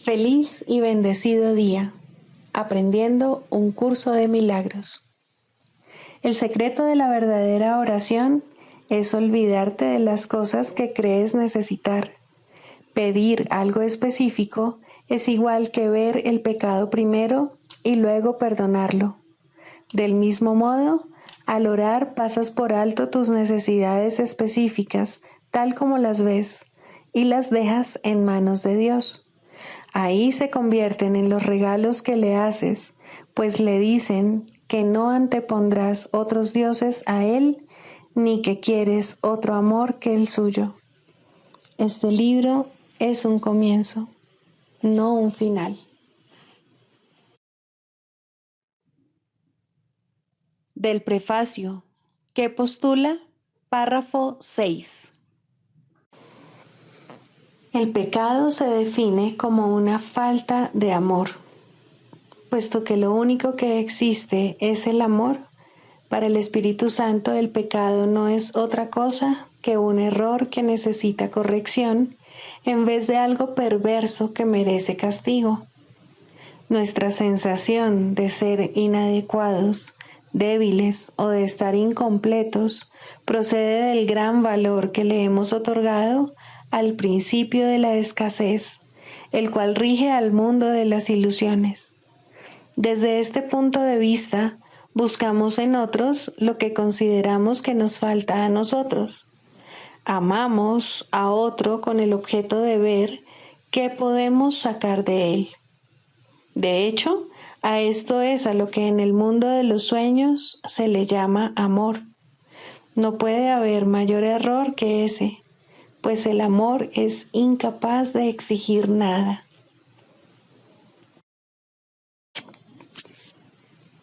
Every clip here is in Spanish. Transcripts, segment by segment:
Feliz y bendecido día, aprendiendo un curso de milagros. El secreto de la verdadera oración es olvidarte de las cosas que crees necesitar. Pedir algo específico es igual que ver el pecado primero y luego perdonarlo. Del mismo modo, al orar pasas por alto tus necesidades específicas, tal como las ves, y las dejas en manos de Dios. Ahí se convierten en los regalos que le haces, pues le dicen que no antepondrás otros dioses a Él, ni que quieres otro amor que el suyo. Este libro es un comienzo, no un final. Del prefacio, que postula, párrafo 6. El pecado se define como una falta de amor. Puesto que lo único que existe es el amor, para el Espíritu Santo el pecado no es otra cosa que un error que necesita corrección en vez de algo perverso que merece castigo. Nuestra sensación de ser inadecuados, débiles o de estar incompletos procede del gran valor que le hemos otorgado al principio de la escasez, el cual rige al mundo de las ilusiones. Desde este punto de vista, buscamos en otros lo que consideramos que nos falta a nosotros. Amamos a otro con el objeto de ver qué podemos sacar de él. De hecho, a esto es a lo que en el mundo de los sueños se le llama amor. No puede haber mayor error que ese, pues el amor es incapaz de exigir nada.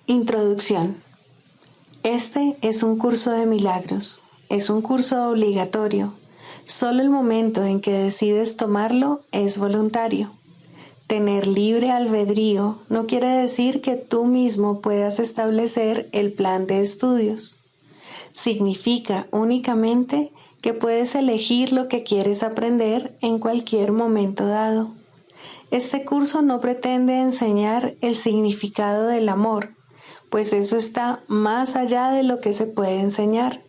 Introducción. Este es un curso de milagros. Es un curso obligatorio. Solo el momento en que decides tomarlo es voluntario. Tener libre albedrío no quiere decir que tú mismo puedas establecer el plan de estudios. Significa únicamente que puedes elegir lo que quieres aprender en cualquier momento dado. Este curso no pretende enseñar el significado del amor, pues eso está más allá de lo que se puede enseñar.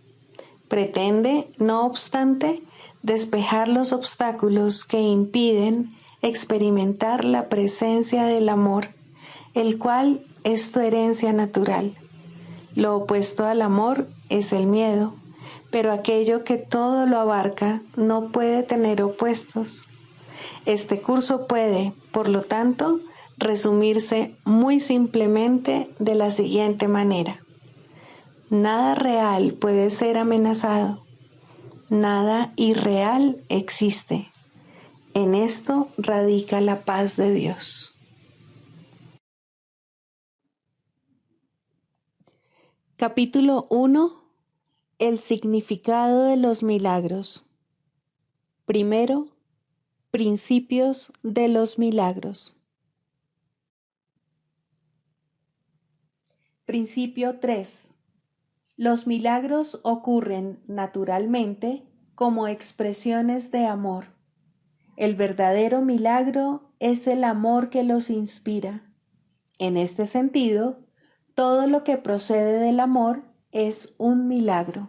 Pretende, no obstante, despejar los obstáculos que impiden experimentar la presencia del amor, el cual es tu herencia natural. Lo opuesto al amor es el miedo, pero aquello que todo lo abarca no puede tener opuestos. Este curso puede, por lo tanto, resumirse muy simplemente de la siguiente manera. Nada real puede ser amenazado. Nada irreal existe. En esto radica la paz de Dios. Capítulo 1. El significado de los milagros. Primero, principios de los milagros. Principio 3. Los milagros ocurren naturalmente como expresiones de amor. El verdadero milagro es el amor que los inspira. En este sentido, todo lo que procede del amor es un milagro.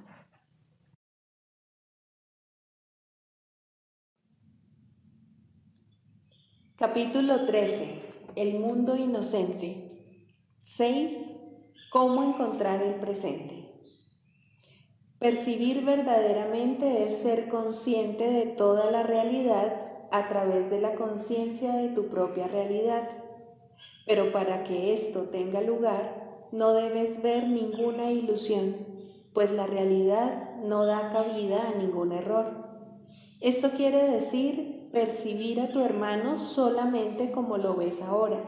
Capítulo 13. El mundo inocente. 6. Cómo encontrar el presente. Percibir verdaderamente es ser consciente de toda la realidad a través de la conciencia de tu propia realidad. Pero para que esto tenga lugar, no debes ver ninguna ilusión, pues la realidad no da cabida a ningún error. Esto quiere decir percibir a tu hermano solamente como lo ves ahora.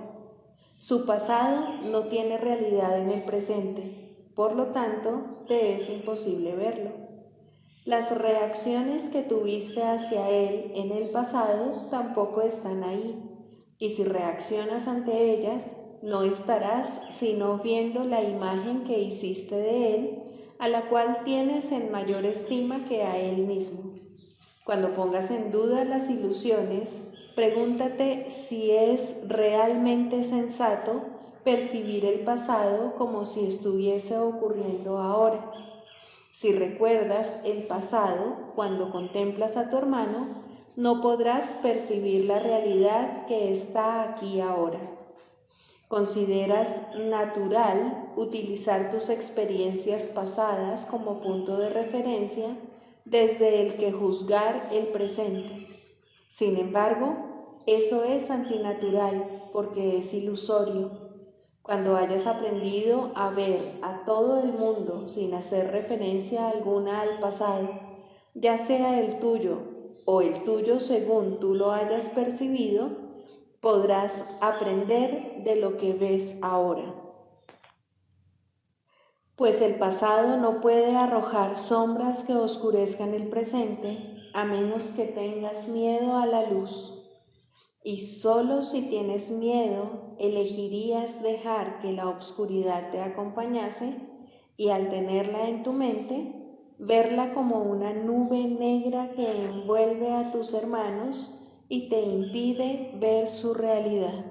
Su pasado no tiene realidad en el presente, por lo tanto, te es imposible verlo. Las reacciones que tuviste hacia él en el pasado tampoco están ahí, y si reaccionas ante ellas, no estarás sino viendo la imagen que hiciste de él, a la cual tienes en mayor estima que a él mismo. Cuando pongas en duda las ilusiones, Pregúntate si es realmente sensato percibir el pasado como si estuviese ocurriendo ahora. Si recuerdas el pasado cuando contemplas a tu hermano, no podrás percibir la realidad que está aquí ahora. ¿Consideras natural utilizar tus experiencias pasadas como punto de referencia desde el que juzgar el presente? Sin embargo, eso es antinatural porque es ilusorio. Cuando hayas aprendido a ver a todo el mundo sin hacer referencia alguna al pasado, ya sea el tuyo o el tuyo según tú lo hayas percibido, podrás aprender de lo que ves ahora. Pues el pasado no puede arrojar sombras que oscurezcan el presente a menos que tengas miedo a la luz. Y solo si tienes miedo, elegirías dejar que la oscuridad te acompañase y al tenerla en tu mente, verla como una nube negra que envuelve a tus hermanos y te impide ver su realidad.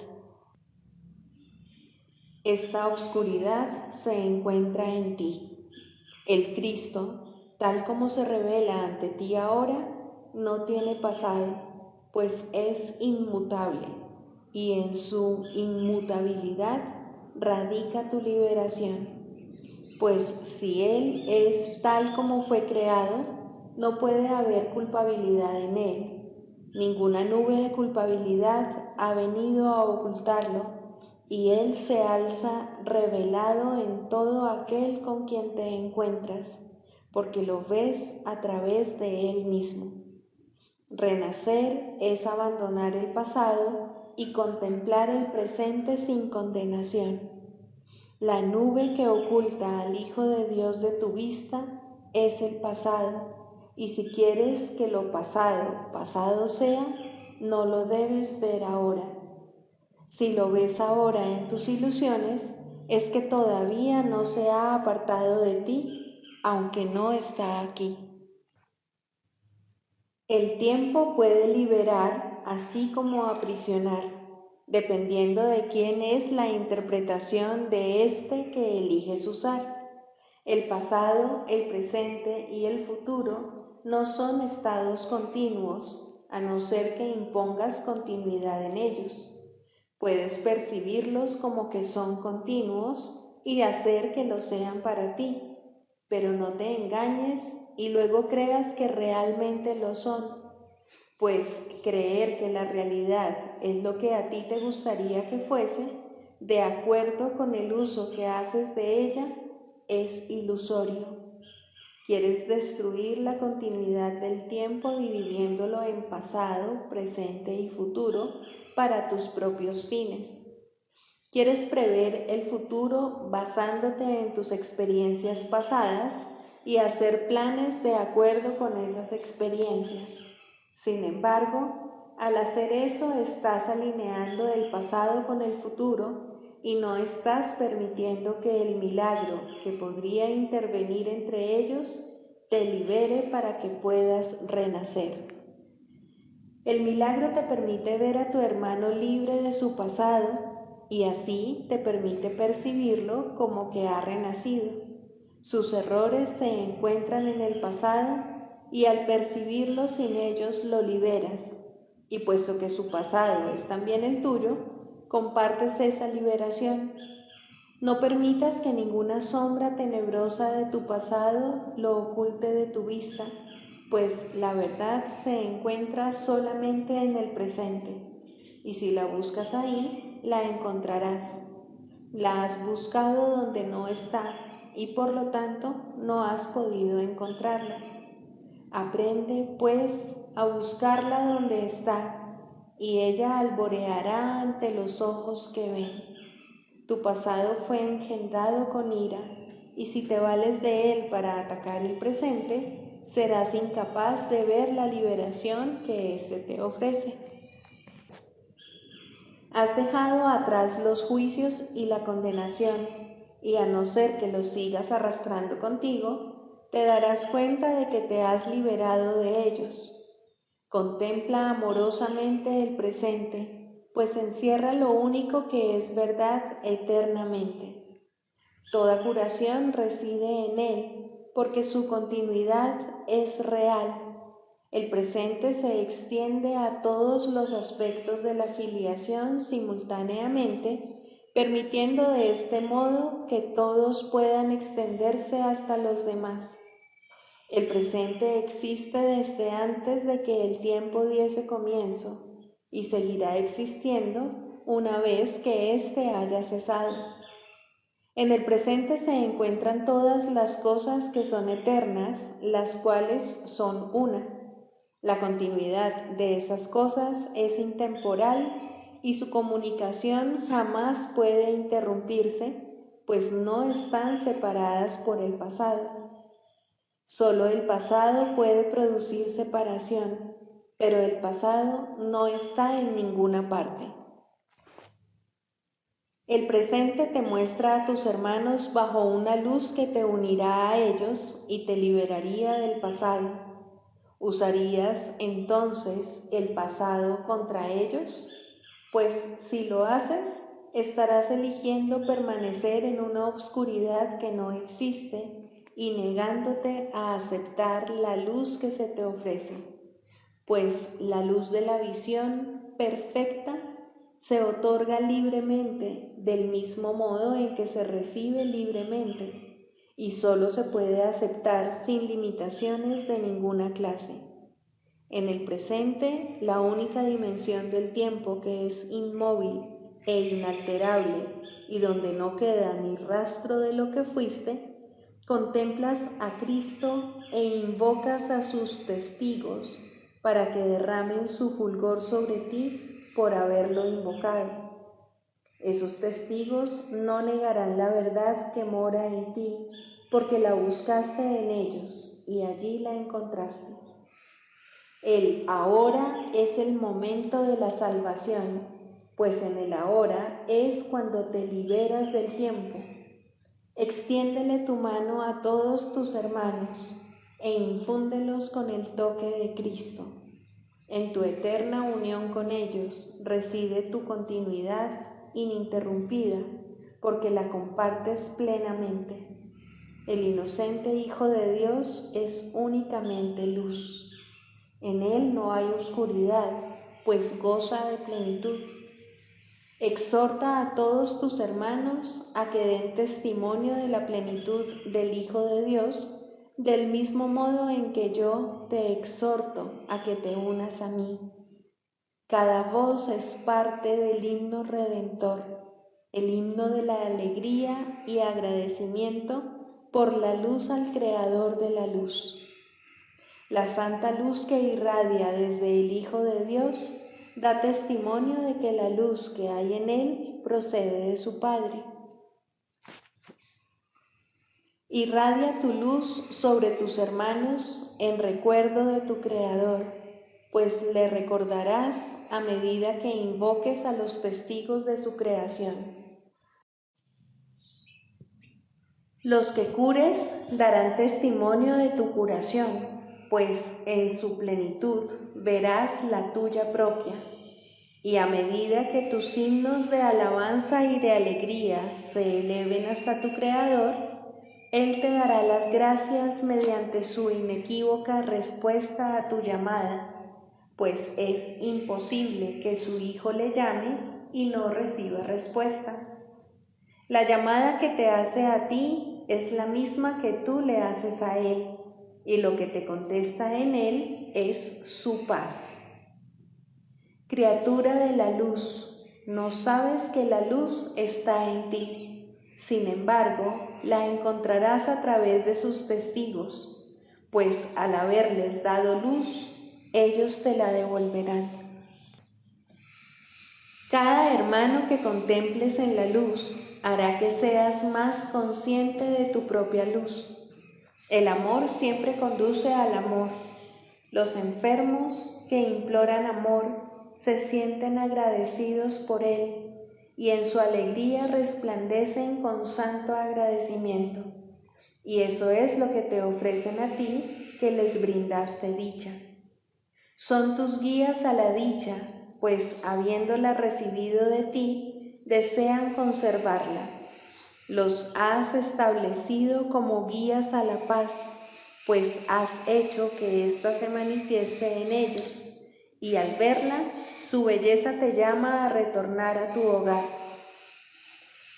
Esta oscuridad se encuentra en ti. El Cristo, tal como se revela ante ti ahora, no tiene pasado, pues es inmutable, y en su inmutabilidad radica tu liberación. Pues si Él es tal como fue creado, no puede haber culpabilidad en Él. Ninguna nube de culpabilidad ha venido a ocultarlo, y Él se alza revelado en todo aquel con quien te encuentras, porque lo ves a través de Él mismo. Renacer es abandonar el pasado y contemplar el presente sin condenación. La nube que oculta al Hijo de Dios de tu vista es el pasado, y si quieres que lo pasado, pasado sea, no lo debes ver ahora. Si lo ves ahora en tus ilusiones, es que todavía no se ha apartado de ti, aunque no está aquí. El tiempo puede liberar así como aprisionar, dependiendo de quién es la interpretación de este que eliges usar. El pasado, el presente y el futuro no son estados continuos, a no ser que impongas continuidad en ellos. Puedes percibirlos como que son continuos y hacer que lo sean para ti, pero no te engañes y luego creas que realmente lo son, pues creer que la realidad es lo que a ti te gustaría que fuese, de acuerdo con el uso que haces de ella, es ilusorio. Quieres destruir la continuidad del tiempo dividiéndolo en pasado, presente y futuro para tus propios fines. Quieres prever el futuro basándote en tus experiencias pasadas y hacer planes de acuerdo con esas experiencias. Sin embargo, al hacer eso estás alineando el pasado con el futuro y no estás permitiendo que el milagro que podría intervenir entre ellos te libere para que puedas renacer. El milagro te permite ver a tu hermano libre de su pasado y así te permite percibirlo como que ha renacido. Sus errores se encuentran en el pasado y al percibirlo sin ellos lo liberas. Y puesto que su pasado es también el tuyo, compartes esa liberación. No permitas que ninguna sombra tenebrosa de tu pasado lo oculte de tu vista, pues la verdad se encuentra solamente en el presente, y si la buscas ahí, la encontrarás. La has buscado donde no está, y por lo tanto no has podido encontrarla. Aprende, pues, a buscarla donde está, y ella alboreará ante los ojos que ven. Tu pasado fue engendrado con ira, y si te vales de él para atacar el presente, serás incapaz de ver la liberación que éste te ofrece. Has dejado atrás los juicios y la condenación, y a no ser que los sigas arrastrando contigo, te darás cuenta de que te has liberado de ellos. Contempla amorosamente el presente, pues encierra lo único que es verdad eternamente. Toda curación reside en él, porque su continuidad es real. El presente se extiende a todos los aspectos de la filiación simultáneamente, permitiendo de este modo que todos puedan extenderse hasta los demás. El presente existe desde antes de que el tiempo diese comienzo y seguirá existiendo una vez que éste haya cesado. En el presente se encuentran todas las cosas que son eternas, las cuales son una. La continuidad de esas cosas es intemporal y su comunicación jamás puede interrumpirse, pues no están separadas por el pasado. Solo el pasado puede producir separación, pero el pasado no está en ninguna parte. El presente te muestra a tus hermanos bajo una luz que te unirá a ellos y te liberaría del pasado. ¿Usarías entonces el pasado contra ellos? Pues si lo haces, estarás eligiendo permanecer en una obscuridad que no existe y negándote a aceptar la luz que se te ofrece, pues la luz de la visión perfecta se otorga libremente del mismo modo en que se recibe libremente y solo se puede aceptar sin limitaciones de ninguna clase. En el presente, la única dimensión del tiempo que es inmóvil e inalterable y donde no queda ni rastro de lo que fuiste, contemplas a Cristo e invocas a sus testigos para que derramen su fulgor sobre ti por haberlo invocado. Esos testigos no negarán la verdad que mora en ti, porque la buscaste en ellos y allí la encontraste. El ahora es el momento de la salvación, pues en el ahora es cuando te liberas del tiempo. Extiéndele tu mano a todos tus hermanos e infúndelos con el toque de Cristo. En tu eterna unión con ellos reside tu continuidad ininterrumpida, porque la compartes plenamente. El inocente Hijo de Dios es únicamente luz. En él no hay oscuridad, pues goza de plenitud. Exhorta a todos tus hermanos a que den testimonio de la plenitud del Hijo de Dios, del mismo modo en que yo te exhorto a que te unas a mí. Cada voz es parte del himno redentor, el himno de la alegría y agradecimiento por la luz al Creador de la luz. La santa luz que irradia desde el Hijo de Dios da testimonio de que la luz que hay en él procede de su Padre. Irradia tu luz sobre tus hermanos en recuerdo de tu Creador, pues le recordarás a medida que invoques a los testigos de su creación. Los que cures darán testimonio de tu curación, pues en su plenitud verás la tuya propia. Y a medida que tus himnos de alabanza y de alegría se eleven hasta tu Creador, Él te dará las gracias mediante su inequívoca respuesta a tu llamada, pues es imposible que su Hijo le llame y no reciba respuesta. La llamada que te hace a ti es la misma que tú le haces a Él, y lo que te contesta en Él es su paz. Criatura de la luz, no sabes que la luz está en ti. Sin embargo, la encontrarás a través de sus testigos, pues al haberles dado luz, ellos te la devolverán. Cada hermano que contemples en la luz hará que seas más consciente de tu propia luz. El amor siempre conduce al amor. Los enfermos que imploran amor se sienten agradecidos por él y en su alegría resplandecen con santo agradecimiento. Y eso es lo que te ofrecen a ti que les brindaste dicha. Son tus guías a la dicha, pues habiéndola recibido de ti, desean conservarla. Los has establecido como guías a la paz, pues has hecho que ésta se manifieste en ellos, y al verla, su belleza te llama a retornar a tu hogar.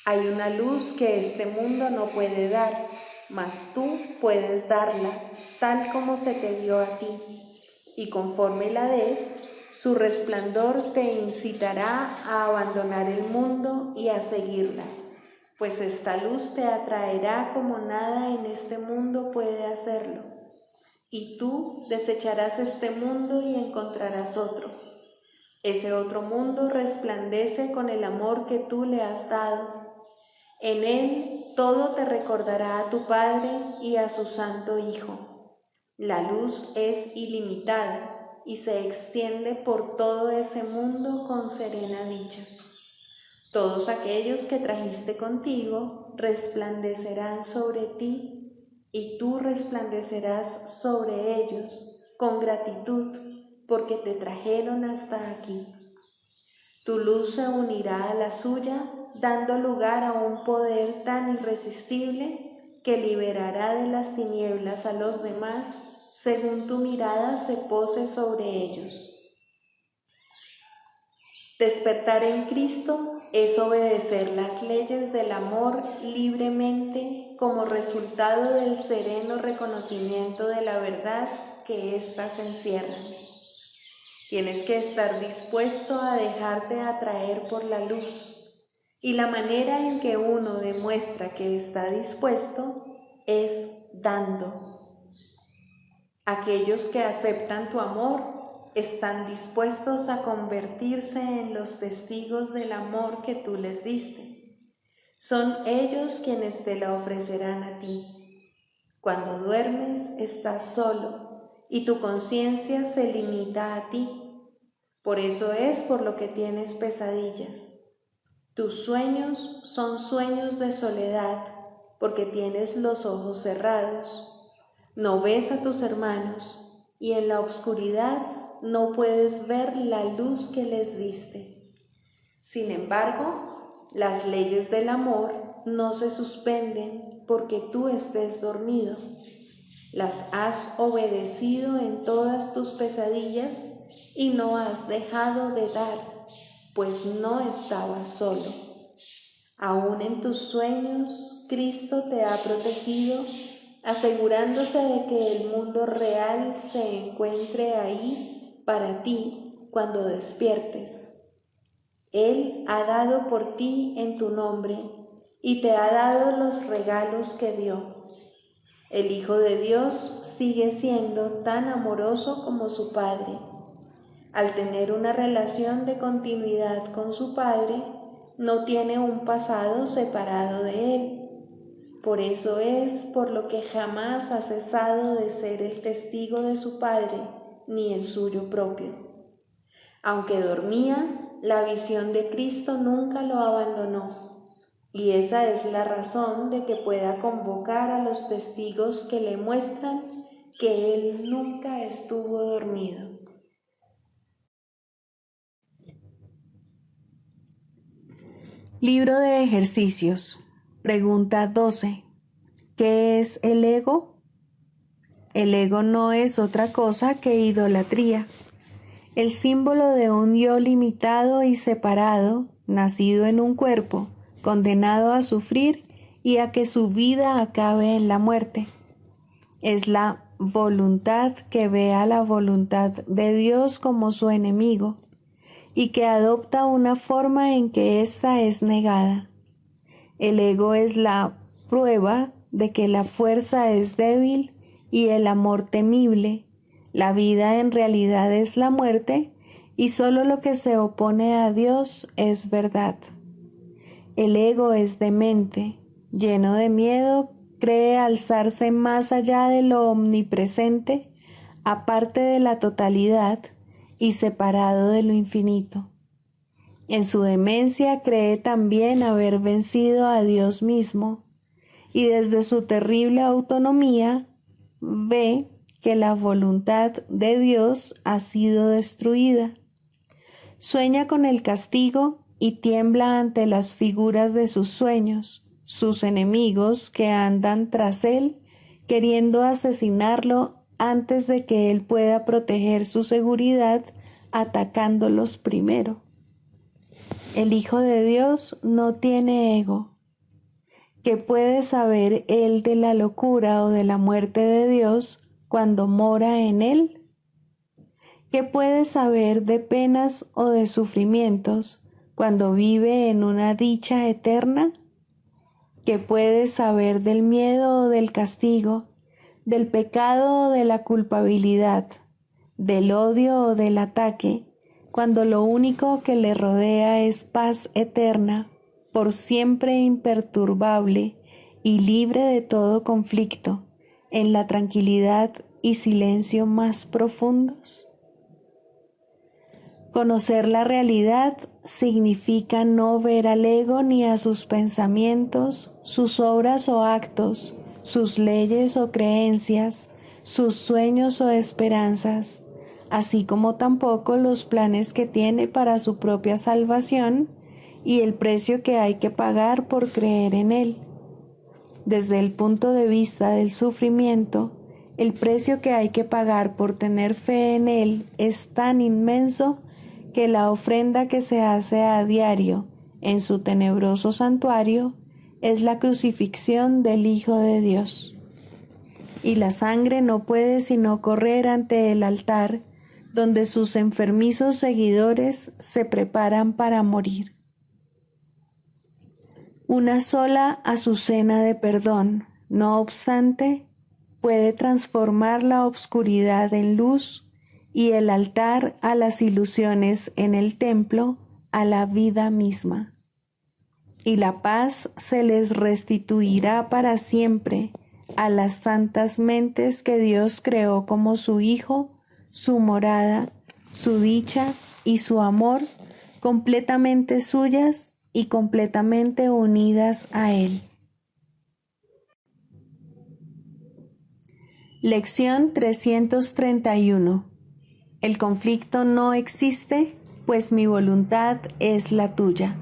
Hay una luz que este mundo no puede dar, mas tú puedes darla, tal como se te dio a ti, y conforme la des, su resplandor te incitará a abandonar el mundo y a seguirla, pues esta luz te atraerá como nada en este mundo puede hacerlo, y tú desecharás este mundo y encontrarás otro. Ese otro mundo resplandece con el amor que tú le has dado. En él todo te recordará a tu Padre y a su Santo Hijo. La luz es ilimitada y se extiende por todo ese mundo con serena dicha. Todos aquellos que trajiste contigo resplandecerán sobre ti y tú resplandecerás sobre ellos con gratitud porque te trajeron hasta aquí. Tu luz se unirá a la suya, dando lugar a un poder tan irresistible que liberará de las tinieblas a los demás según tu mirada se pose sobre ellos. Despertar en Cristo es obedecer las leyes del amor libremente como resultado del sereno reconocimiento de la verdad que éstas encierran. Tienes que estar dispuesto a dejarte atraer por la luz, y la manera en que uno demuestra que está dispuesto es dando. Aquellos que aceptan tu amor están dispuestos a convertirse en los testigos del amor que tú les diste. Son ellos quienes te la ofrecerán a ti. Cuando duermes estás solo y tu conciencia se limita a ti. Por eso es por lo que tienes pesadillas. Tus sueños son sueños de soledad porque tienes los ojos cerrados. No ves a tus hermanos y en la oscuridad no puedes ver la luz que les diste. Sin embargo, las leyes del amor no se suspenden porque tú estés dormido. Las has obedecido en todas tus pesadillas y no has dejado de dar, pues no estabas solo. Aún en tus sueños, Cristo te ha protegido, asegurándose de que el mundo real se encuentre ahí para ti cuando despiertes. Él ha dado por ti en tu nombre y te ha dado los regalos que dio. El Hijo de Dios sigue siendo tan amoroso como su Padre. Al tener una relación de continuidad con su Padre, no tiene un pasado separado de Él. Por eso es por lo que jamás ha cesado de ser el testigo de su Padre, ni el suyo propio. Aunque dormía, la visión de Cristo nunca lo abandonó, y esa es la razón de que pueda convocar a los testigos que le muestran que Él nunca estuvo dormido. Libro de ejercicios. Pregunta 12. ¿Qué es el ego? El ego no es otra cosa que idolatría, el símbolo de un yo limitado y separado, nacido en un cuerpo, condenado a sufrir y a que su vida acabe en la muerte. Es la voluntad que ve a la voluntad de Dios como su enemigo y que adopta una forma en que ésta es negada. El ego es la prueba de que la fuerza es débil y el amor temible. La vida en realidad es la muerte y solo lo que se opone a Dios es verdad. El ego es demente, lleno de miedo, cree alzarse más allá de lo omnipresente, aparte de la totalidad y separado de lo infinito. En su demencia cree también haber vencido a Dios mismo y desde su terrible autonomía ve que la voluntad de Dios ha sido destruida. Sueña con el castigo y tiembla ante las figuras de sus sueños, sus enemigos que andan tras él, queriendo asesinarlo antes de que él pueda proteger su seguridad, atacándolos primero. El Hijo de Dios no tiene ego. ¿Qué puede saber él de la locura o de la muerte de Dios cuando mora en él? ¿Qué puede saber de penas o de sufrimientos cuando vive en una dicha eterna? ¿Qué puede saber del miedo o del castigo, del pecado o de la culpabilidad, del odio o del ataque, cuando lo único que le rodea es paz eterna, por siempre imperturbable y libre de todo conflicto, en la tranquilidad y silencio más profundos? Conocer la realidad significa no ver al ego ni a sus pensamientos, sus obras o actos, sus leyes o creencias, sus sueños o esperanzas, así como tampoco los planes que tiene para su propia salvación y el precio que hay que pagar por creer en él. Desde el punto de vista del sufrimiento, el precio que hay que pagar por tener fe en él es tan inmenso que la ofrenda que se hace a diario en su tenebroso santuario es la crucifixión del Hijo de Dios. Y la sangre no puede sino correr ante el altar donde sus enfermizos seguidores se preparan para morir. Una sola azucena de perdón, no obstante, puede transformar la obscuridad en luz y el altar a las ilusiones en el templo a la vida misma. Y la paz se les restituirá para siempre a las santas mentes que Dios creó como su Hijo, su morada, su dicha y su amor, completamente suyas y completamente unidas a Él. Lección 331. El conflicto no existe, pues mi voluntad es la tuya.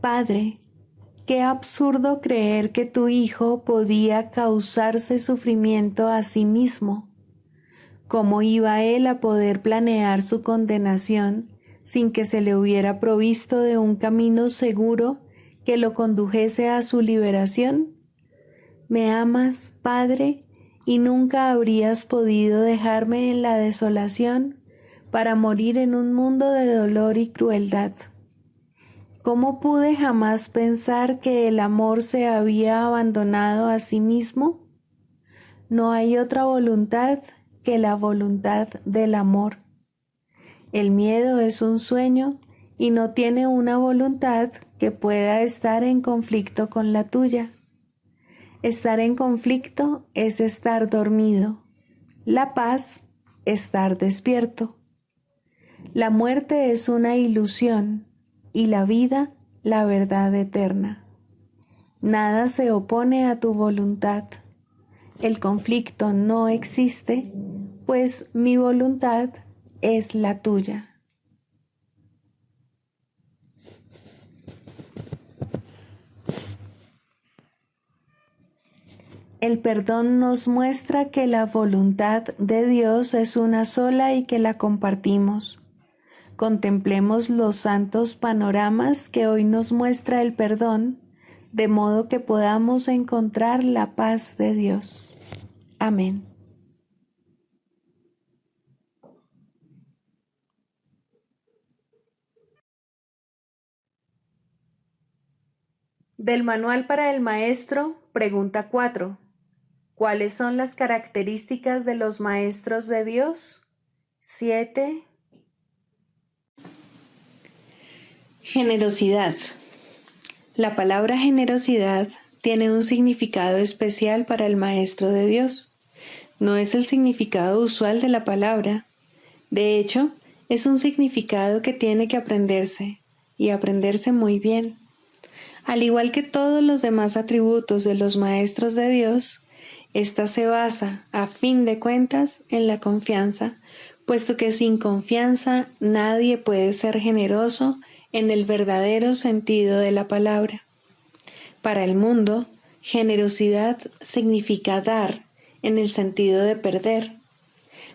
Padre, qué absurdo creer que tu Hijo podía causarse sufrimiento a sí mismo. ¿Cómo iba él a poder planear su condenación sin que se le hubiera provisto de un camino seguro que lo condujese a su liberación? ¿Me amas, Padre, y nunca habrías podido dejarme en la desolación para morir en un mundo de dolor y crueldad? ¿Cómo pude jamás pensar que el amor se había abandonado a sí mismo? No hay otra voluntad que la voluntad del amor. El miedo es un sueño y no tiene una voluntad que pueda estar en conflicto con la tuya. Estar en conflicto es estar dormido. La paz, estar despierto. La muerte es una ilusión y la vida, la verdad eterna. Nada se opone a tu voluntad. El conflicto no existe, pues mi voluntad es la tuya. El perdón nos muestra que la voluntad de Dios es una sola y que la compartimos. Contemplemos los santos panoramas que hoy nos muestra el perdón, de modo que podamos encontrar la paz de Dios. Amén. Del Manual para el Maestro, pregunta 4. ¿Cuáles son las características de los maestros de Dios? 7. Generosidad. La palabra generosidad tiene un significado especial para el Maestro de Dios. No es el significado usual de la palabra. De hecho, es un significado que tiene que aprenderse, y aprenderse muy bien. Al igual que todos los demás atributos de los maestros de Dios, Esta se basa, a fin de cuentas, en la confianza, puesto que sin confianza nadie puede ser generoso en el verdadero sentido de la palabra. Para el mundo, generosidad significa dar en el sentido de perder.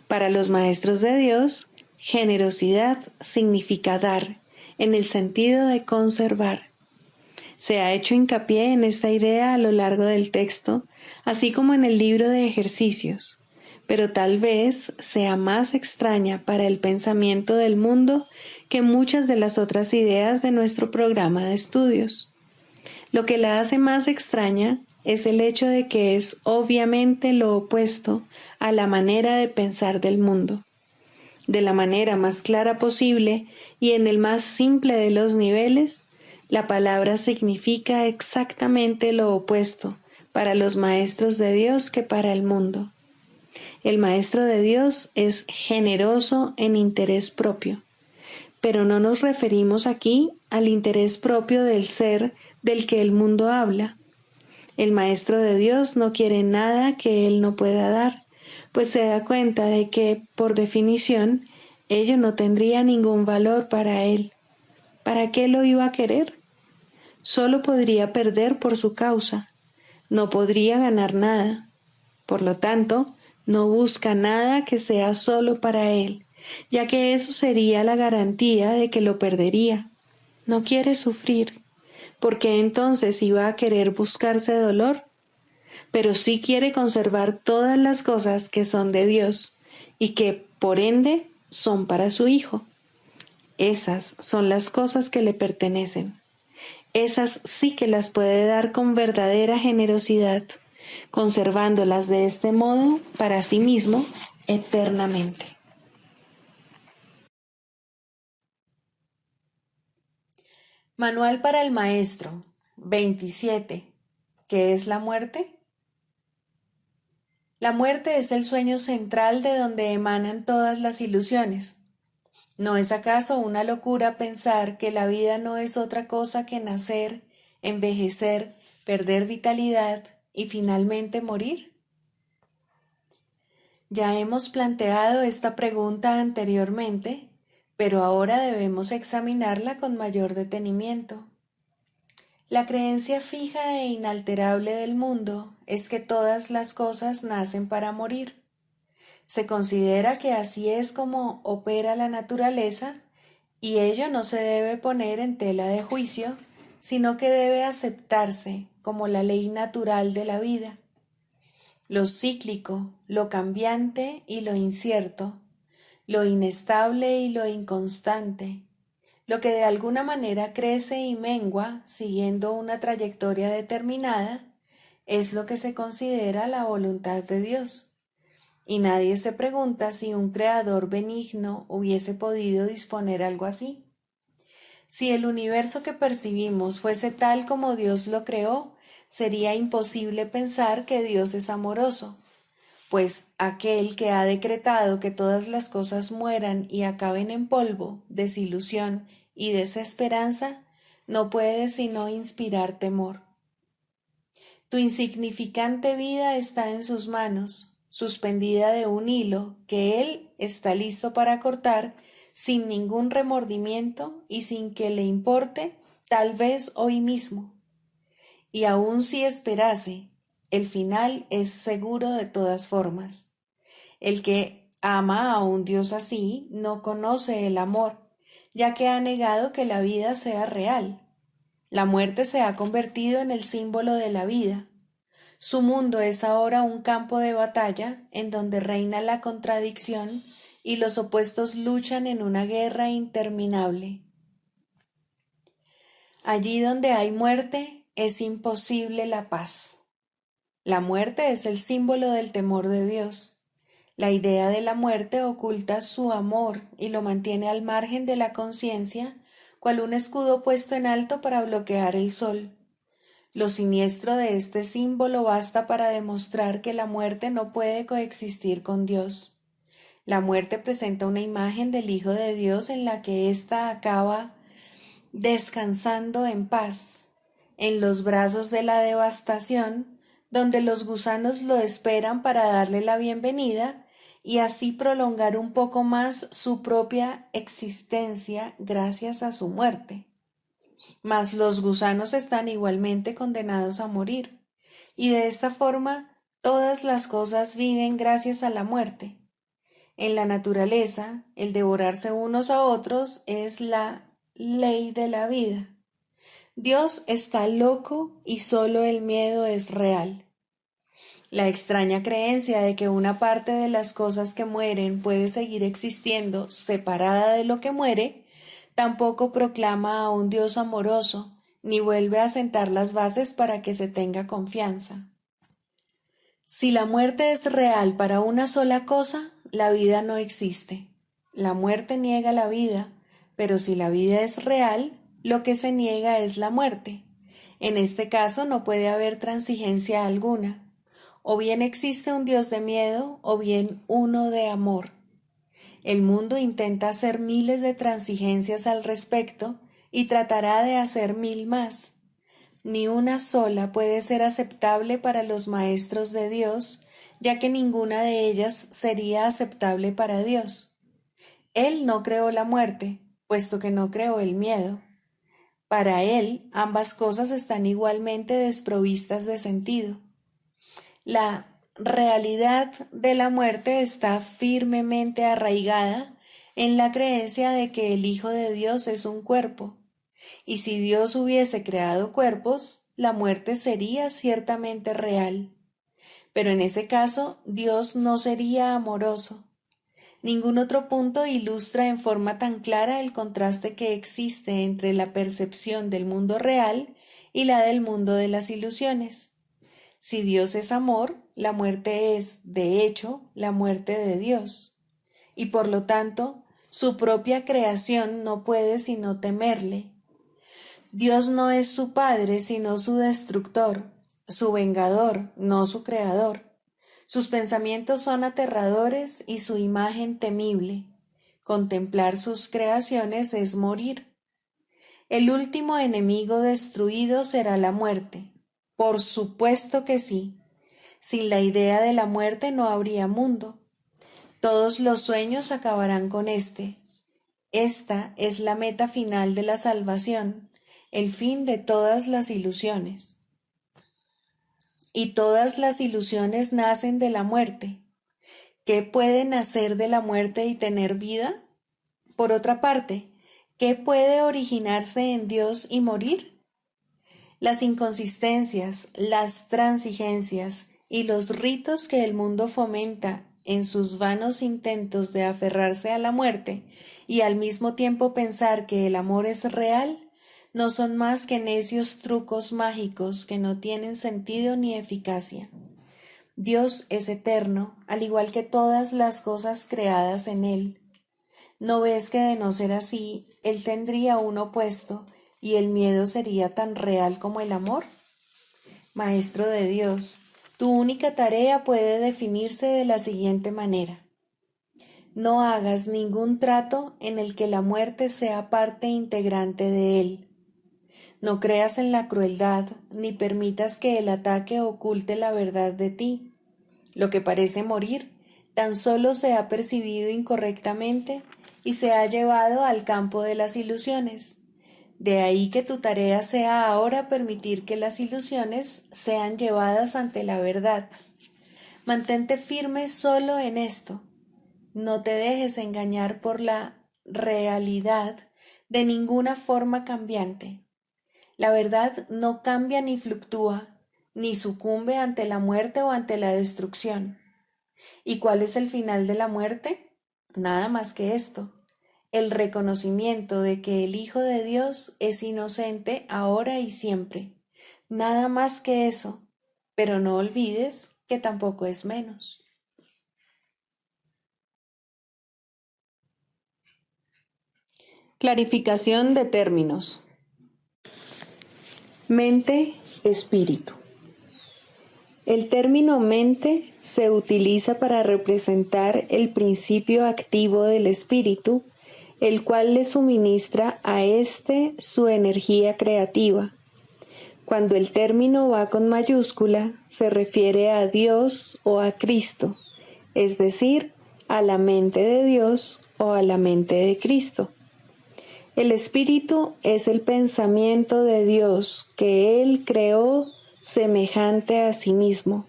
Para los maestros de Dios, generosidad significa dar en el sentido de conservar. Se ha hecho hincapié en esta idea a lo largo del texto, así como en el libro de ejercicios, pero tal vez sea más extraña para el pensamiento del mundo que muchas de las otras ideas de nuestro programa de estudios. Lo que la hace más extraña es el hecho de que es obviamente lo opuesto a la manera de pensar del mundo. De la manera más clara posible y en el más simple de los niveles, la palabra significa exactamente lo opuesto para los maestros de Dios que para el mundo. El maestro de Dios es generoso en interés propio, pero no nos referimos aquí al interés propio del ser del que el mundo habla. El maestro de Dios no quiere nada que él no pueda dar, pues se da cuenta de que, por definición, ello no tendría ningún valor para él. ¿Para qué lo iba a querer? Solo podría perder por su causa, no podría ganar nada. Por lo tanto, no busca nada que sea solo para él, ya que eso sería la garantía de que lo perdería. No quiere sufrir, porque entonces iba a querer buscarse dolor, pero sí quiere conservar todas las cosas que son de Dios y que, por ende, son para su Hijo. Esas son las cosas que le pertenecen. Esas sí que las puede dar con verdadera generosidad, conservándolas de este modo para sí mismo eternamente. Manual para el maestro 27. ¿Qué es la muerte? La muerte es el sueño central de donde emanan todas las ilusiones. ¿No es acaso una locura pensar que la vida no es otra cosa que nacer, envejecer, perder vitalidad y finalmente morir? Ya hemos planteado esta pregunta anteriormente, pero ahora debemos examinarla con mayor detenimiento. La creencia fija e inalterable del mundo es que todas las cosas nacen para morir. Se considera que así es como opera la naturaleza y ello no se debe poner en tela de juicio, sino que debe aceptarse como la ley natural de la vida. Lo cíclico, lo cambiante y lo incierto, lo inestable y lo inconstante, lo que de alguna manera crece y mengua siguiendo una trayectoria determinada, es lo que se considera la voluntad de Dios. Y nadie se pregunta si un creador benigno hubiese podido disponer algo así. Si el universo que percibimos fuese tal como Dios lo creó, sería imposible pensar que Dios es amoroso, pues aquel que ha decretado que todas las cosas mueran y acaben en polvo, desilusión y desesperanza, no puede sino inspirar temor. Tu insignificante vida está en sus manos, suspendida de un hilo que él está listo para cortar sin ningún remordimiento y sin que le importe, tal vez hoy mismo. Y aun si esperase, el final es seguro de todas formas. El que ama a un Dios así no conoce el amor, ya que ha negado que la vida sea real. La muerte se ha convertido en el símbolo de la vida. Su mundo es ahora un campo de batalla en donde reina la contradicción y los opuestos luchan en una guerra interminable. Allí donde hay muerte es imposible la paz. La muerte es el símbolo del temor de Dios. La idea de la muerte oculta su amor y lo mantiene al margen de la conciencia, cual un escudo puesto en alto para bloquear el sol. Lo siniestro de este símbolo basta para demostrar que la muerte no puede coexistir con Dios. La muerte presenta una imagen del Hijo de Dios en la que ésta acaba descansando en paz, en los brazos de la devastación, donde los gusanos lo esperan para darle la bienvenida y así prolongar un poco más su propia existencia gracias a su muerte. Mas los gusanos están igualmente condenados a morir, y de esta forma todas las cosas viven gracias a la muerte. En la naturaleza, el devorarse unos a otros es la ley de la vida. Dios está loco y solo el miedo es real. La extraña creencia de que una parte de las cosas que mueren puede seguir existiendo separada de lo que muere, tampoco proclama a un Dios amoroso, ni vuelve a sentar las bases para que se tenga confianza. Si la muerte es real para una sola cosa, la vida no existe. La muerte niega la vida, pero si la vida es real, lo que se niega es la muerte. En este caso no puede haber transigencia alguna. O bien existe un Dios de miedo, o bien uno de amor. El mundo intenta hacer miles de transigencias al respecto y tratará de hacer 1000 más. Ni una sola puede ser aceptable para los maestros de Dios, ya que ninguna de ellas sería aceptable para Dios. Él no creó la muerte, puesto que no creó el miedo. Para él, ambas cosas están igualmente desprovistas de sentido. La realidad de la muerte está firmemente arraigada en la creencia de que el Hijo de Dios es un cuerpo. Y si Dios hubiese creado cuerpos, la muerte sería ciertamente real. Pero en ese caso, Dios no sería amoroso. Ningún otro punto ilustra en forma tan clara el contraste que existe entre la percepción del mundo real y la del mundo de las ilusiones. Si Dios es amor, la muerte es, de hecho, la muerte de Dios. Y por lo tanto, su propia creación no puede sino temerle. Dios no es su padre, sino su destructor, su vengador, no su creador. Sus pensamientos son aterradores y su imagen temible. Contemplar sus creaciones es morir. El último enemigo destruido será la muerte. Por supuesto que sí. Sin la idea de la muerte no habría mundo. Todos los sueños acabarán con éste. Esta es la meta final de la salvación, el fin de todas las ilusiones. Y todas las ilusiones nacen de la muerte. ¿Qué puede nacer de la muerte y tener vida? Por otra parte, ¿qué puede originarse en Dios y morir? Las inconsistencias, las transigencias y los ritos que el mundo fomenta en sus vanos intentos de aferrarse a la muerte y al mismo tiempo pensar que el amor es real, no son más que necios trucos mágicos que no tienen sentido ni eficacia. Dios es eterno, al igual que todas las cosas creadas en Él. ¿No ves que de no ser así, Él tendría un opuesto y el miedo sería tan real como el amor? Maestro de Dios, tu única tarea puede definirse de la siguiente manera. No hagas ningún trato en el que la muerte sea parte integrante de él. No creas en la crueldad, ni permitas que el ataque oculte la verdad de ti. Lo que parece morir, tan solo se ha percibido incorrectamente y se ha llevado al campo de las ilusiones. De ahí que tu tarea sea ahora permitir que las ilusiones sean llevadas ante la verdad. Mantente firme solo en esto. No te dejes engañar por la realidad de ninguna forma cambiante. La verdad no cambia ni fluctúa, ni sucumbe ante la muerte o ante la destrucción. ¿Y cuál es el final de la muerte? Nada más que esto. El reconocimiento de que el Hijo de Dios es inocente ahora y siempre. Nada más que eso, pero no olvides que tampoco es menos. Clarificación de términos. Mente, espíritu. El término mente se utiliza para representar el principio activo del espíritu, el cual le suministra a éste su energía creativa. Cuando el término va con mayúscula, se refiere a Dios o a Cristo, es decir, a la mente de Dios o a la mente de Cristo. El espíritu es el pensamiento de Dios que Él creó semejante a sí mismo.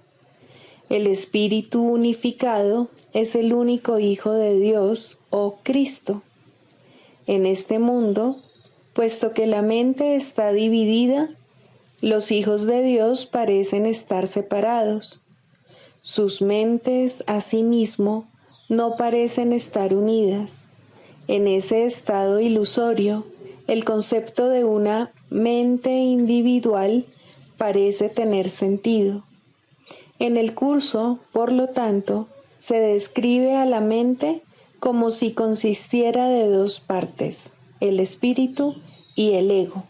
El espíritu unificado es el único Hijo de Dios o Cristo. En este mundo, puesto que la mente está dividida, los hijos de Dios parecen estar separados. Sus mentes, asimismo, no parecen estar unidas. En ese estado ilusorio, el concepto de una mente individual parece tener sentido. En el curso, por lo tanto, se describe a la mente como si consistiera de dos partes, el espíritu y el ego.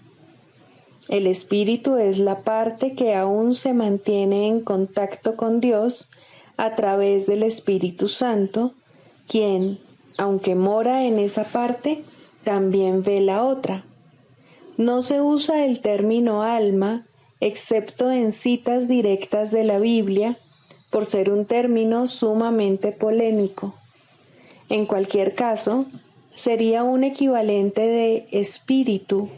El espíritu es la parte que aún se mantiene en contacto con Dios a través del Espíritu Santo, quien, aunque mora en esa parte, también ve la otra. No se usa el término alma, excepto en citas directas de la Biblia, por ser un término sumamente polémico. En cualquier caso, sería un equivalente de espíritu,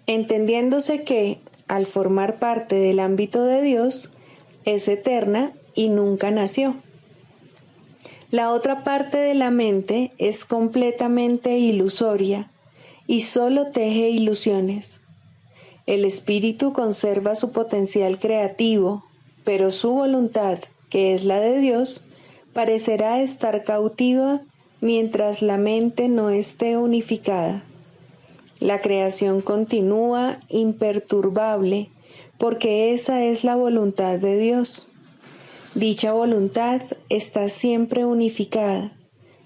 entendiéndose que, al formar parte del ámbito de Dios, es eterna y nunca nació. La otra parte de la mente es completamente ilusoria y solo teje ilusiones. El espíritu conserva su potencial creativo, pero su voluntad, que es la de Dios, parecerá estar cautiva mientras la mente no esté unificada. La creación continúa imperturbable porque esa es la voluntad de Dios. Dicha voluntad está siempre unificada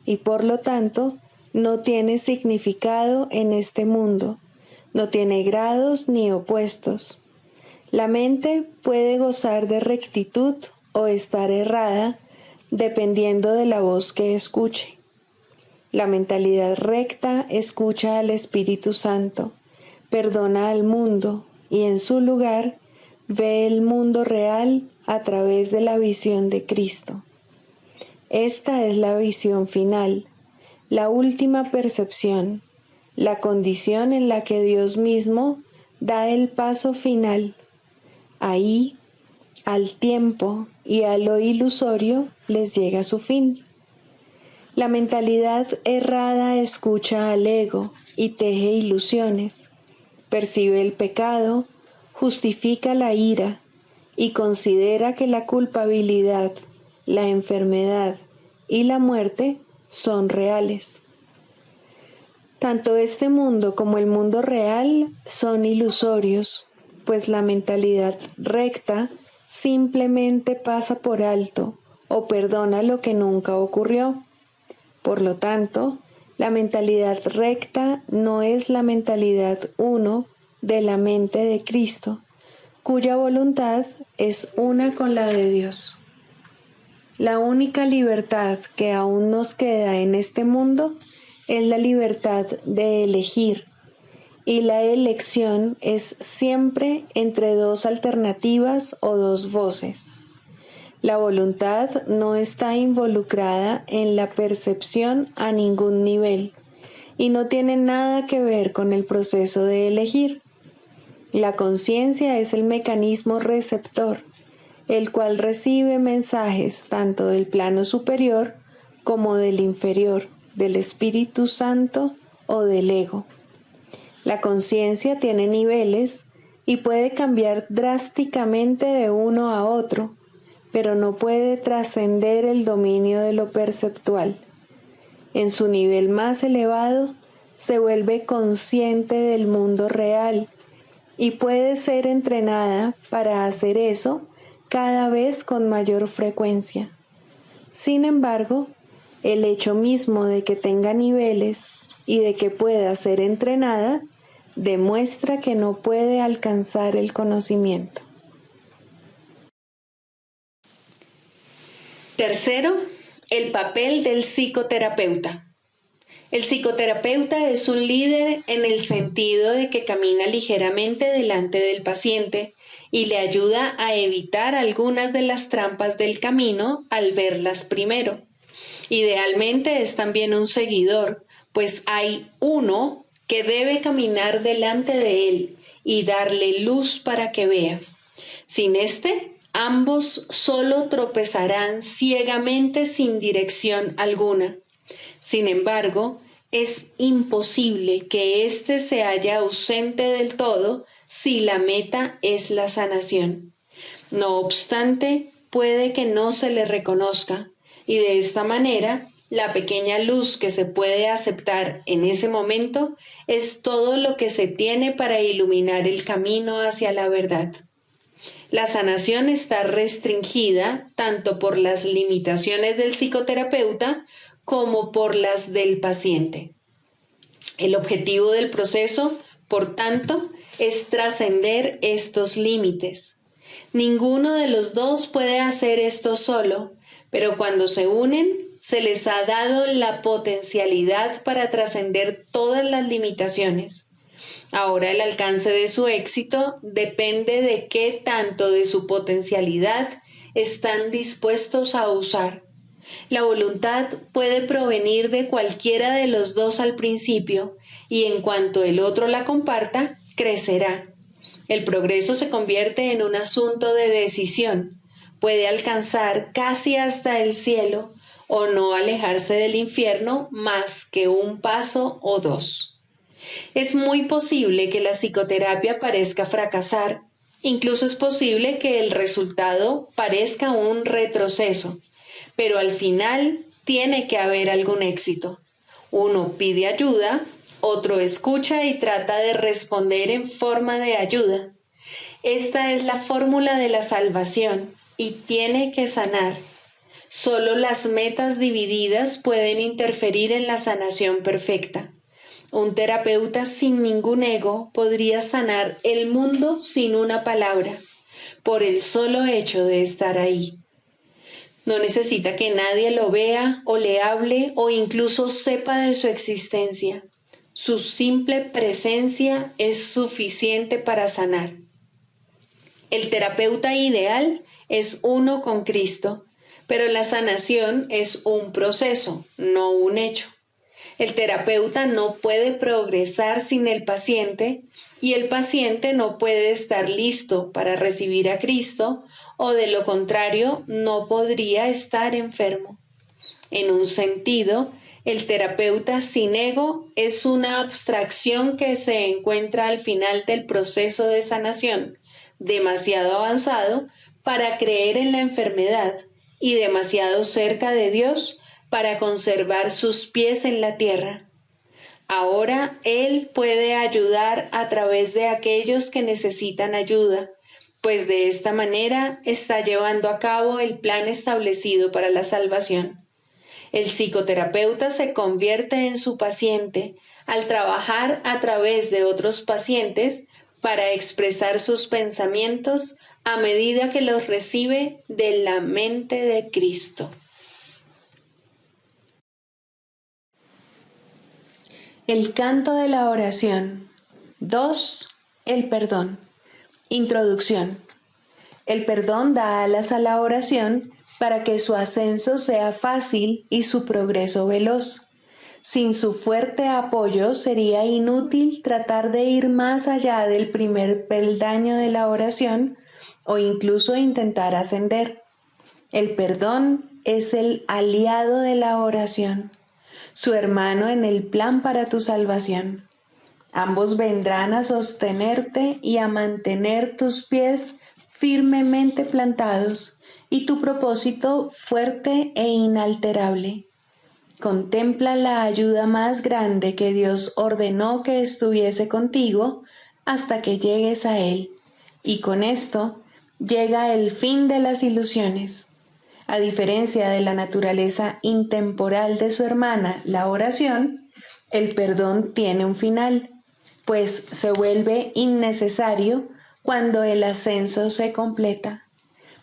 y por lo tanto no tiene significado en este mundo, no tiene grados ni opuestos. La mente puede gozar de rectitud o estar errada dependiendo de la voz que escuche. La mentalidad recta escucha al Espíritu Santo, perdona al mundo y en su lugar ve el mundo real a través de la visión de Cristo. Esta es la visión final, la última percepción, la condición en la que Dios mismo da el paso final. Ahí, al tiempo y a lo ilusorio les llega su fin. La mentalidad errada escucha al ego y teje ilusiones, percibe el pecado, justifica la ira y considera que la culpabilidad, la enfermedad y la muerte son reales. Tanto este mundo como el mundo real son ilusorios, pues la mentalidad recta simplemente pasa por alto o perdona lo que nunca ocurrió. Por lo tanto, la mentalidad recta no es la mentalidad uno de la mente de Cristo, cuya voluntad es una con la de Dios. La única libertad que aún nos queda en este mundo es la libertad de elegir, y la elección es siempre entre dos alternativas o dos voces. La voluntad no está involucrada en la percepción a ningún nivel y no tiene nada que ver con el proceso de elegir. La conciencia es el mecanismo receptor, el cual recibe mensajes tanto del plano superior como del inferior, del Espíritu Santo o del ego. La conciencia tiene niveles y puede cambiar drásticamente de uno a otro, pero no puede trascender el dominio de lo perceptual. En su nivel más elevado, se vuelve consciente del mundo real y puede ser entrenada para hacer eso cada vez con mayor frecuencia. Sin embargo, el hecho mismo de que tenga niveles y de que pueda ser entrenada demuestra que no puede alcanzar el conocimiento. Tercero, el papel del psicoterapeuta. El psicoterapeuta es un líder en el sentido de que camina ligeramente delante del paciente y le ayuda a evitar algunas de las trampas del camino al verlas primero. Idealmente es también un seguidor, pues hay uno que debe caminar delante de él y darle luz para que vea. Sin este, ambos solo tropezarán ciegamente sin dirección alguna. Sin embargo, es imposible que éste se haya ausente del todo si la meta es la sanación. No obstante, puede que no se le reconozca, y de esta manera, la pequeña luz que se puede aceptar en ese momento es todo lo que se tiene para iluminar el camino hacia la verdad. La sanación está restringida tanto por las limitaciones del psicoterapeuta como por las del paciente. El objetivo del proceso, por tanto, es trascender estos límites. Ninguno de los dos puede hacer esto solo, pero cuando se unen, se les ha dado la potencialidad para trascender todas las limitaciones. Ahora el alcance de su éxito depende de qué tanto de su potencialidad están dispuestos a usar. La voluntad puede provenir de cualquiera de los dos al principio, y en cuanto el otro la comparta, crecerá. El progreso se convierte en un asunto de decisión. Puede alcanzar casi hasta el cielo o no alejarse del infierno más que un paso o dos. Es muy posible que la psicoterapia parezca fracasar. Incluso es posible que el resultado parezca un retroceso. Pero al final tiene que haber algún éxito. Uno pide ayuda, otro escucha y trata de responder en forma de ayuda. Esta es la fórmula de la salvación y tiene que sanar. Solo las metas divididas pueden interferir en la sanación perfecta. Un terapeuta sin ningún ego podría sanar el mundo sin una palabra, por el solo hecho de estar ahí. No necesita que nadie lo vea o le hable o incluso sepa de su existencia. Su simple presencia es suficiente para sanar. El terapeuta ideal es uno con Cristo, pero la sanación es un proceso, no un hecho. El terapeuta no puede progresar sin el paciente y el paciente no puede estar listo para recibir a Cristo o de lo contrario no podría estar enfermo. En un sentido, el terapeuta sin ego es una abstracción que se encuentra al final del proceso de sanación, demasiado avanzado para creer en la enfermedad y demasiado cerca de Dios para conservar sus pies en la tierra. Ahora Él puede ayudar a través de aquellos que necesitan ayuda, pues de esta manera está llevando a cabo el plan establecido para la salvación. El psicoterapeuta se convierte en su paciente al trabajar a través de otros pacientes para expresar sus pensamientos a medida que los recibe de la mente de Cristo. El canto de la oración. 2. El perdón. Introducción. El perdón da alas a la oración para que su ascenso sea fácil y su progreso veloz. Sin su fuerte apoyo sería inútil tratar de ir más allá del primer peldaño de la oración o incluso intentar ascender. El perdón es el aliado de la oración, su hermano en el plan para tu salvación. Ambos vendrán a sostenerte y a mantener tus pies firmemente plantados y tu propósito fuerte e inalterable. Contempla la ayuda más grande que Dios ordenó que estuviese contigo hasta que llegues a Él, y con esto llega el fin de las ilusiones. A diferencia de la naturaleza intemporal de su hermana, la oración, el perdón tiene un final, pues se vuelve innecesario cuando el ascenso se completa.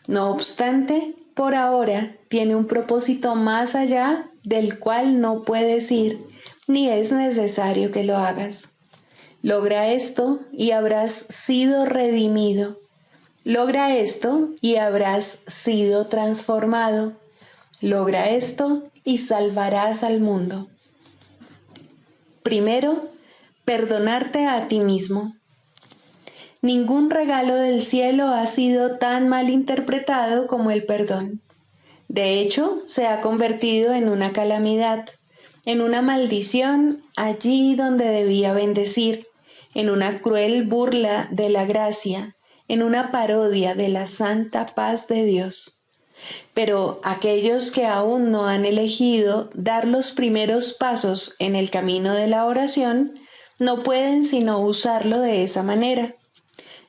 No obstante, por ahora tiene un propósito más allá del cual no puedes ir ni es necesario que lo hagas. Logra esto y habrás sido redimido. Logra esto y habrás sido transformado. Logra esto y salvarás al mundo. Primero, perdonarte a ti mismo. Ningún regalo del cielo ha sido tan mal interpretado como el perdón. De hecho, se ha convertido en una calamidad, en una maldición allí donde debía bendecir, en una cruel burla de la gracia, en una parodia de la santa paz de Dios. Pero aquellos que aún no han elegido dar los primeros pasos en el camino de la oración, no pueden sino usarlo de esa manera.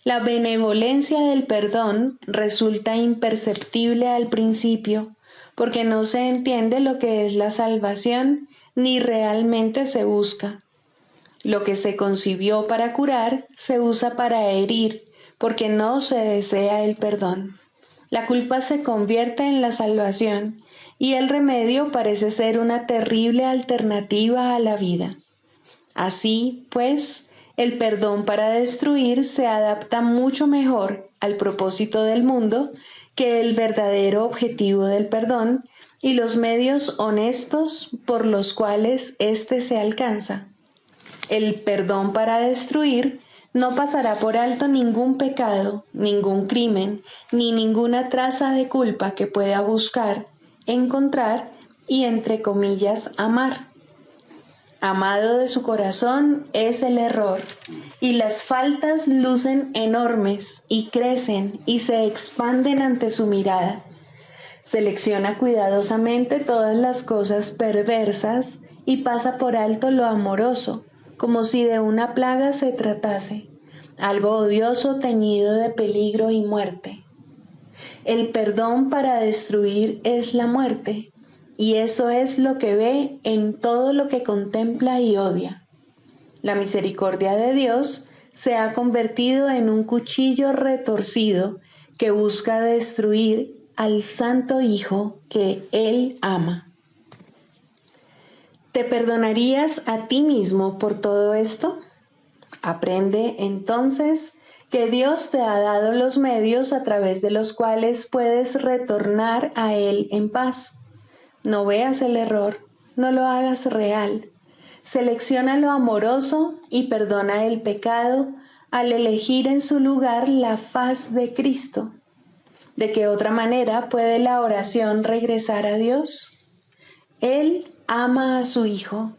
La benevolencia del perdón resulta imperceptible al principio, porque no se entiende lo que es la salvación ni realmente se busca. Lo que se concibió para curar se usa para herir, porque no se desea el perdón. La culpa se convierte en la salvación y el remedio parece ser una terrible alternativa a la vida. Así, pues, el perdón para destruir se adapta mucho mejor al propósito del mundo que el verdadero objetivo del perdón y los medios honestos por los cuales éste se alcanza. El perdón para destruir no pasará por alto ningún pecado, ningún crimen, ni ninguna traza de culpa que pueda buscar, encontrar y, entre comillas, amar. Amado de su corazón es el error, y las faltas lucen enormes y crecen y se expanden ante su mirada. Selecciona cuidadosamente todas las cosas perversas y pasa por alto lo amoroso, como si de una plaga se tratase, algo odioso teñido de peligro y muerte. El perdón para destruir es la muerte, y eso es lo que ve en todo lo que contempla y odia. La misericordia de Dios se ha convertido en un cuchillo retorcido que busca destruir al Santo Hijo que Él ama. ¿Te perdonarías a ti mismo por todo esto? Aprende entonces que Dios te ha dado los medios a través de los cuales puedes retornar a Él en paz. No veas el error, no lo hagas real. Selecciona lo amoroso y perdona el pecado al elegir en su lugar la faz de Cristo. ¿De qué otra manera puede la oración regresar a Dios? Él ama a su Hijo.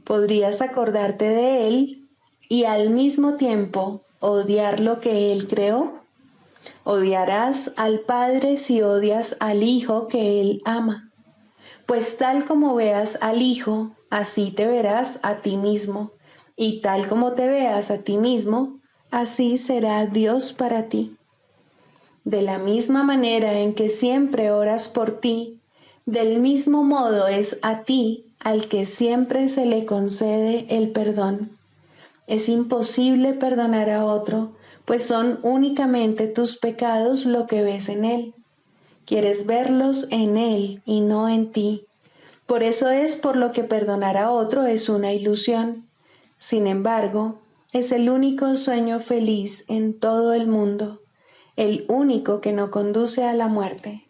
¿Podrías acordarte de Él y al mismo tiempo odiar lo que Él creó? Odiarás al Padre si odias al Hijo que Él ama. Pues tal como veas al Hijo, así te verás a ti mismo, y tal como te veas a ti mismo, así será Dios para ti. De la misma manera en que siempre oras por ti, del mismo modo es a ti al que siempre se le concede el perdón. Es imposible perdonar a otro, pues son únicamente tus pecados lo que ves en él. Quieres verlos en él y no en ti. Por eso es por lo que perdonar a otro es una ilusión. Sin embargo, es el único sueño feliz en todo el mundo, el único que no conduce a la muerte.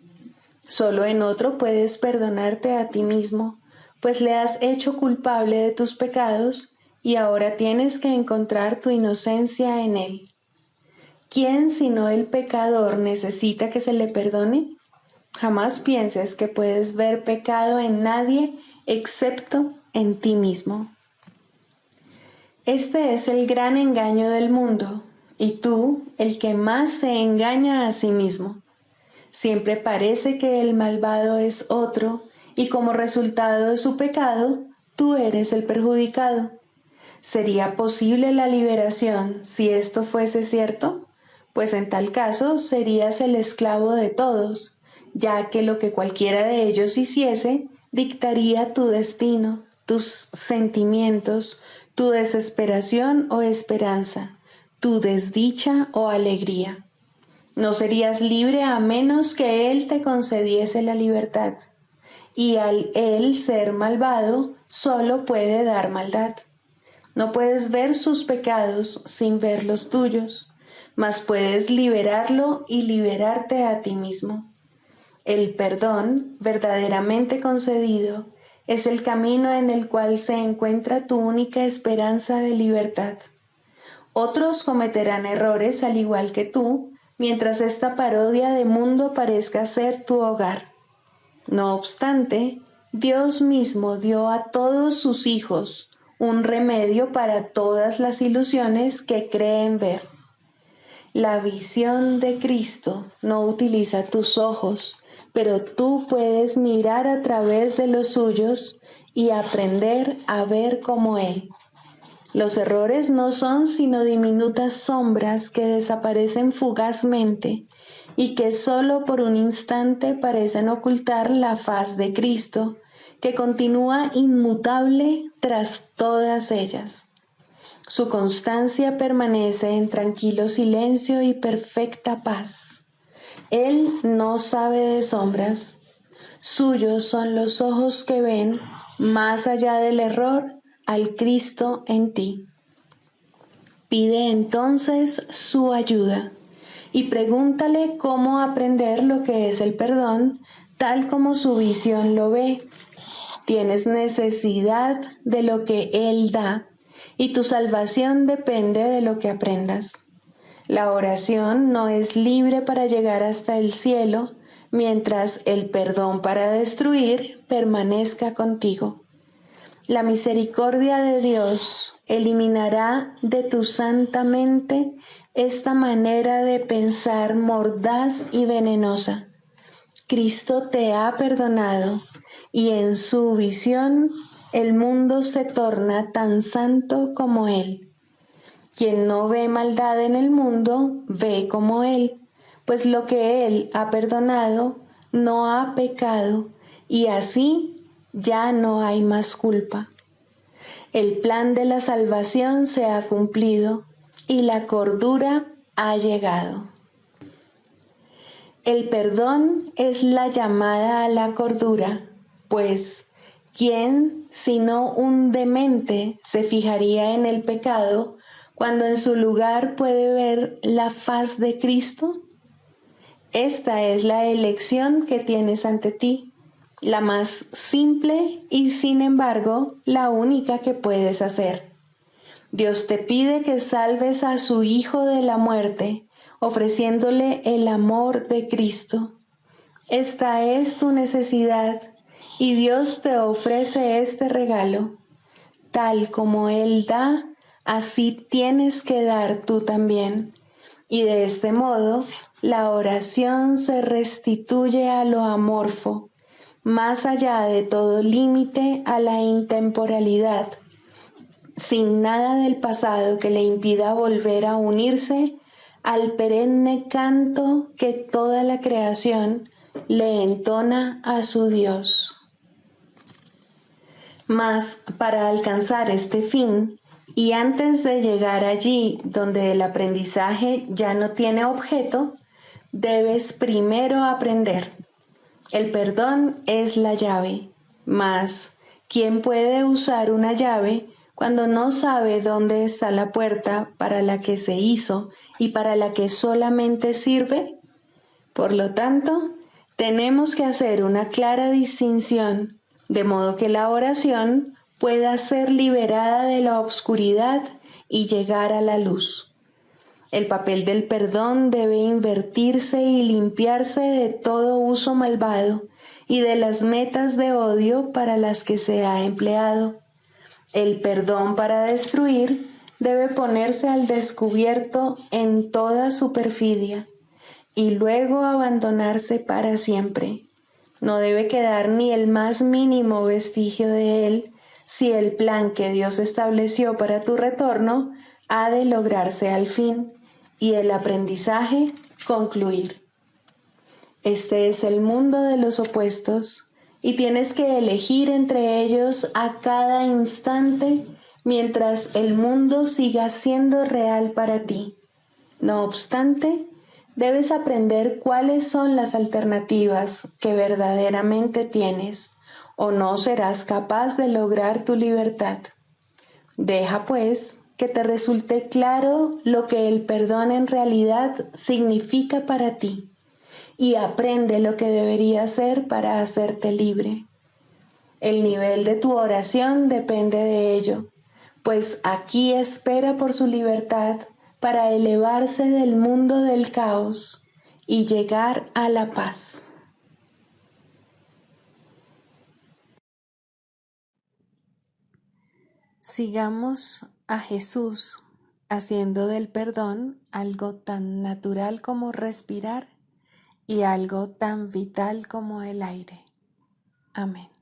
Solo en otro puedes perdonarte a ti mismo, pues le has hecho culpable de tus pecados y ahora tienes que encontrar tu inocencia en él. ¿Quién sino el pecador necesita que se le perdone? Jamás pienses que puedes ver pecado en nadie excepto en ti mismo. Este es el gran engaño del mundo, y tú, el que más se engaña a sí mismo. Siempre parece que el malvado es otro, y como resultado de su pecado, tú eres el perjudicado. ¿Sería posible la liberación si esto fuese cierto? Pues en tal caso serías el esclavo de todos, ya que lo que cualquiera de ellos hiciese dictaría tu destino, tus sentimientos, tu desesperación o esperanza, tu desdicha o alegría. No serías libre a menos que Él te concediese la libertad. y al él ser malvado, solo puede dar maldad. No puedes ver sus pecados sin ver los tuyos, mas puedes liberarlo y liberarte a ti mismo. El perdón verdaderamente concedido es el camino en el cual se encuentra tu única esperanza de libertad. Otros cometerán errores al igual que tú, mientras esta parodia de mundo parezca ser tu hogar. No obstante, Dios mismo dio a todos sus hijos un remedio para todas las ilusiones que creen ver. La visión de Cristo no utiliza tus ojos, pero tú puedes mirar a través de los suyos y aprender a ver como Él. Los errores no son sino diminutas sombras que desaparecen fugazmente y que solo por un instante parecen ocultar la faz de Cristo, que continúa inmutable tras todas ellas. Su constancia permanece en tranquilo silencio y perfecta paz. Él no sabe de sombras. Suyos son los ojos que ven, más allá del error, al Cristo en ti. Pide entonces su ayuda y pregúntale cómo aprender lo que es el perdón, tal como su visión lo ve. Tienes necesidad de lo que Él da, y tu salvación depende de lo que aprendas. La oración no es libre para llegar hasta el cielo, mientras el perdón para destruir permanezca contigo. La misericordia de Dios eliminará de tu santa mente esta manera de pensar mordaz y venenosa. Cristo te ha perdonado y en su visión el mundo se torna tan santo como Él. Quien no ve maldad en el mundo, ve como Él, pues lo que Él ha perdonado no ha pecado y así ya no hay más culpa. El plan de la salvación se ha cumplido y la cordura ha llegado. El perdón es la llamada a la cordura, pues ¿quién sino un demente se fijaría en el pecado cuando en su lugar puede ver la faz de Cristo? Esta es la elección que tienes ante ti, la más simple y sin embargo la única que puedes hacer. Dios te pide que salves a su Hijo de la muerte, ofreciéndole el amor de Cristo. Esta es tu necesidad y Dios te ofrece este regalo. Tal como Él da, así tienes que dar tú también. Y de este modo, la oración se restituye a lo amorfo, más allá de todo límite a la intemporalidad, sin nada del pasado que le impida volver a unirse al perenne canto que toda la creación le entona a su Dios. Mas para alcanzar este fin, y antes de llegar allí donde el aprendizaje ya no tiene objeto, debes primero aprender. El perdón es la llave, mas ¿quién puede usar una llave cuando no sabe dónde está la puerta para la que se hizo y para la que solamente sirve? Por lo tanto, tenemos que hacer una clara distinción, de modo que la oración pueda ser liberada de la oscuridad y llegar a la luz. El papel del perdón debe invertirse y limpiarse de todo uso malvado y de las metas de odio para las que se ha empleado. El perdón para destruir debe ponerse al descubierto en toda su perfidia y luego abandonarse para siempre. No debe quedar ni el más mínimo vestigio de él si el plan que Dios estableció para tu retorno ha de lograrse al fin y el aprendizaje concluir. Este es el mundo de los opuestos y tienes que elegir entre ellos a cada instante mientras el mundo siga siendo real para ti. No obstante, debes aprender cuáles son las alternativas que verdaderamente tienes, o no serás capaz de lograr tu libertad. Deja, pues, que te resulte claro lo que el perdón en realidad significa para ti y aprende lo que debería hacer para hacerte libre. El nivel de tu oración depende de ello, pues aquí espera por su libertad para elevarse del mundo del caos y llegar a la paz. Sigamos a Jesús haciendo del perdón algo tan natural como respirar y algo tan vital como el aire. Amén.